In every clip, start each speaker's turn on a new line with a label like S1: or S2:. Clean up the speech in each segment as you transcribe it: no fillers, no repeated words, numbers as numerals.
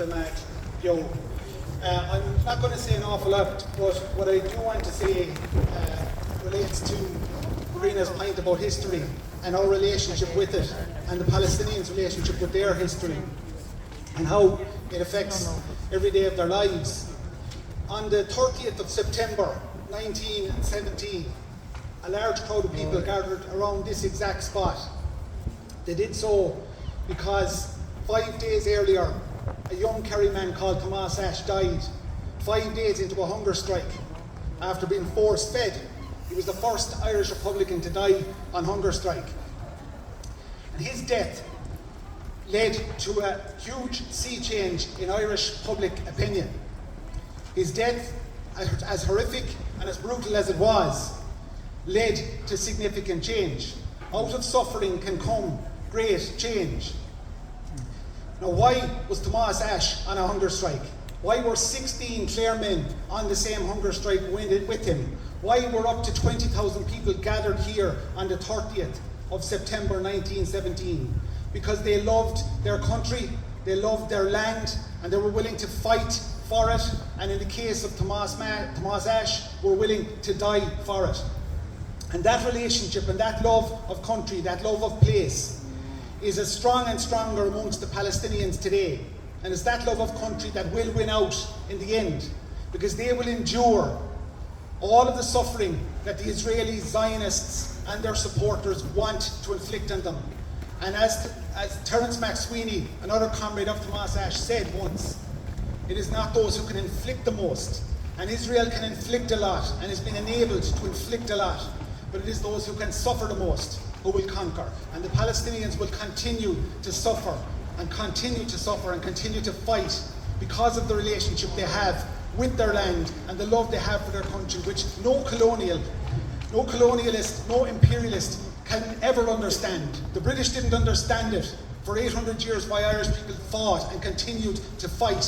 S1: mad, yo. I'm not going to say an awful lot, but what I do want to say relates to Karina's point about history and our relationship with it, and the Palestinians' relationship with their history, and how it affects every day of their lives. On the 30th of September 1917, a large crowd of people gathered around this exact spot. They did so because 5 days earlier, a young Kerry man called Tomás died 5 days into a hunger strike after being force-fed. He was the first Irish Republican to die on hunger strike. And his death led to a huge sea change in Irish public opinion. His death, as horrific and as brutal as it was, led to significant change. Out of suffering can come great change. Now, why was Tomás on a hunger strike? Why were 16 Claremen on the same hunger strike with him? Why were up to 20,000 people gathered here on the 30th of September 1917? Because they loved their country, they loved their land, and they were willing to fight for it. And in the case of Tomás were willing to die for it. And that relationship and that love of country, that love of place, is as strong and stronger amongst the Palestinians today. And it's that love of country that will win out in the end, because they will endure all of the suffering that the Israeli Zionists and their supporters want to inflict on them. And as Terence MacSweeney, another comrade of Tomás said once, it is not those who can inflict the most, and Israel can inflict a lot and has been enabled to inflict a lot, but it is those who can suffer the most who will conquer. And the Palestinians will continue to suffer and continue to suffer and continue to fight because of the relationship they have with their land and the love they have for their country, which no colonialist, no imperialist can ever understand. The British didn't understand it for 800 years, why Irish people fought and continued to fight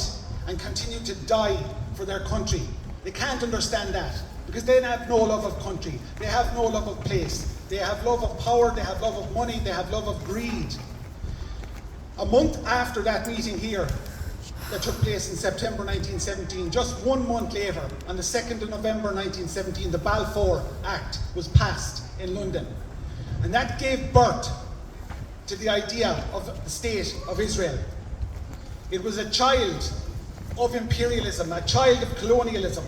S1: and continued to die for their country. They can't understand that because they have no love of country. They have no love of place. They have love of power, they have love of money, they have love of greed. A month after that meeting here that took place in September 1917, just 1 month later, on the 2nd of November 1917, the Balfour Act was passed in London. And that gave birth to the idea of the State of Israel. It was a child of imperialism, a child of colonialism.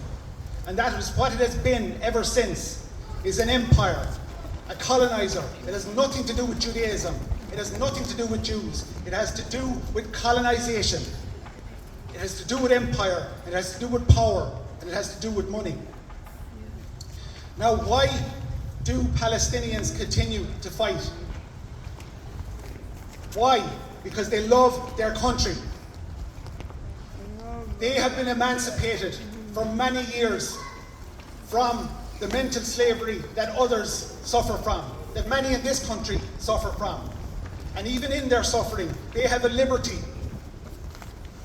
S1: And that is what it has been ever since, is an empire, a colonizer. It has nothing to do with Judaism. It has nothing to do with Jews. It has to do with colonization. It has to do with empire. It has to do with power. And it has to do with money. Now, why do Palestinians continue to fight? Why? Because they love their country. They have been emancipated for many years from the mental slavery that others suffer from, that many in this country suffer from. And even in their suffering, they have a liberty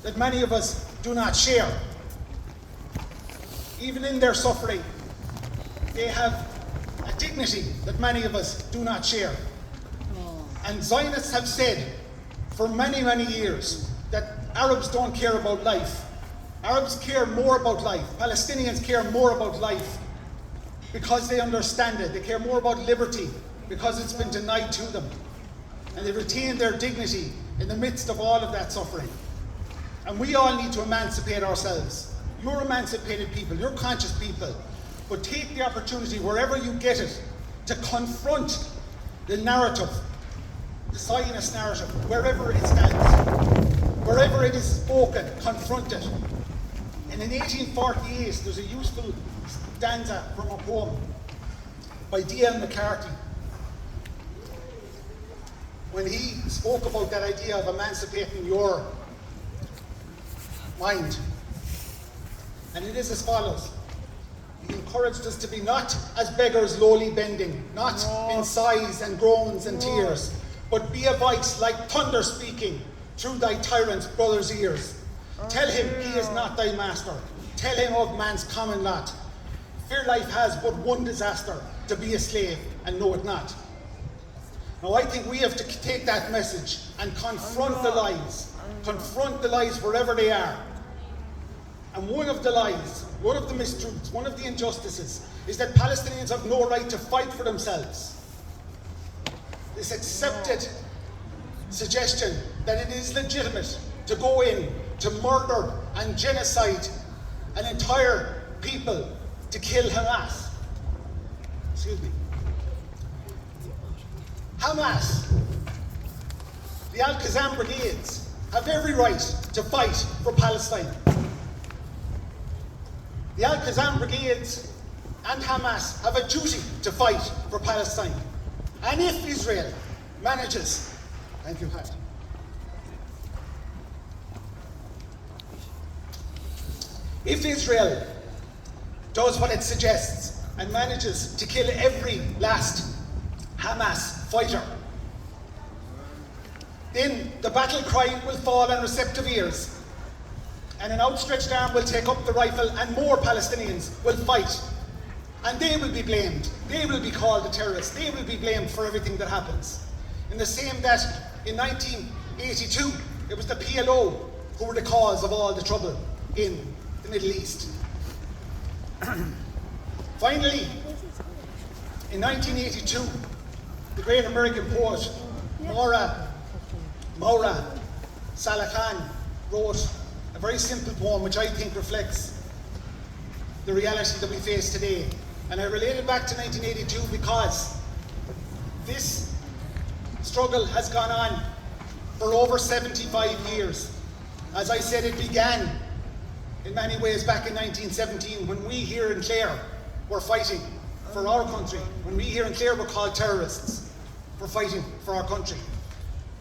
S1: that many of us do not share. Even in their suffering, they have a dignity that many of us do not share. And Zionists have said for many, many years that Arabs don't care about life. Arabs care more about life. Palestinians care more about life because they understand it. They care more about liberty because it's been denied to them. And they retain their dignity in the midst of all of that suffering. And we all need to emancipate ourselves. You're emancipated people, you're conscious people, but take the opportunity wherever you get it to confront the narrative, the Zionist narrative, wherever it stands. Wherever it is spoken, confront it. And in 1848, there's a useful stanza from a poem by D.L. McCarthy, when he spoke about that idea of emancipating your mind. And it is as follows. He encouraged us to be not as beggars lowly bending, not in sighs and groans and tears, but be a voice like thunder speaking through thy tyrant's brother's ears. Tell him he is not thy master. Tell him of man's common lot. Fear life has but one disaster, to be a slave and know it not. Now I think we have to take that message and confront the lies. Confront the lies wherever they are. And one of the lies, one of the mistruths, one of the injustices is that Palestinians have no right to fight for themselves. This accepted suggestion that it is legitimate to go in to murder and genocide an entire people, to kill Hamas. Excuse me. Hamas, the Al-Qassam brigades, have every right to fight for Palestine. The Al-Qassam brigades and Hamas have a duty to fight for Palestine. And if Israel manages, thank you, Pat. If Israel does what it suggests and manages to kill every last Hamas fighter, then the battle cry will fall on receptive ears, and an outstretched arm will take up the rifle, and more Palestinians will fight. And they will be blamed. They will be called the terrorists. They will be blamed for everything that happens. In the same that in 1982, it was the PLO who were the cause of all the trouble in the Middle East. Finally, in 1982, the great American poet Maura Salakhan wrote a very simple poem which I think reflects the reality that we face today. And I relate it back to 1982 because this struggle has gone on for over 75 years. As I said, it began in many ways back in 1917 when we here in Clare were fighting for our country. When we here in Clare were called terrorists for fighting for our country.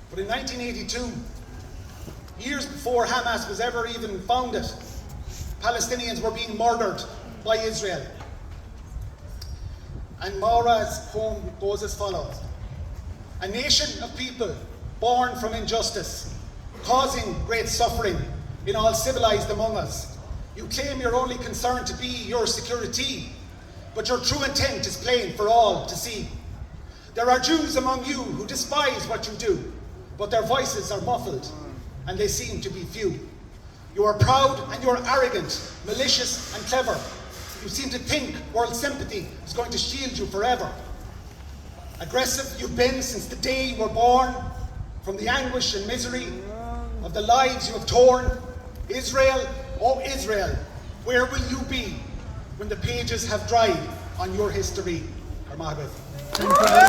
S1: But in 1982, years before Hamas was ever even founded, Palestinians were being murdered by Israel. And Maura's poem goes as follows. A nation of people born from injustice, causing great suffering in all civilized among us. You claim your only concern to be your security, but your true intent is plain for all to see. There are Jews among you who despise what you do, but their voices are muffled, and they seem to be few. You are proud and you are arrogant, malicious and clever. You seem to think world sympathy is going to shield you forever. Aggressive you've been since the day you were born, from the anguish and misery of the lives you have torn. Israel, oh Israel, where will you be when the pages have dried on your history?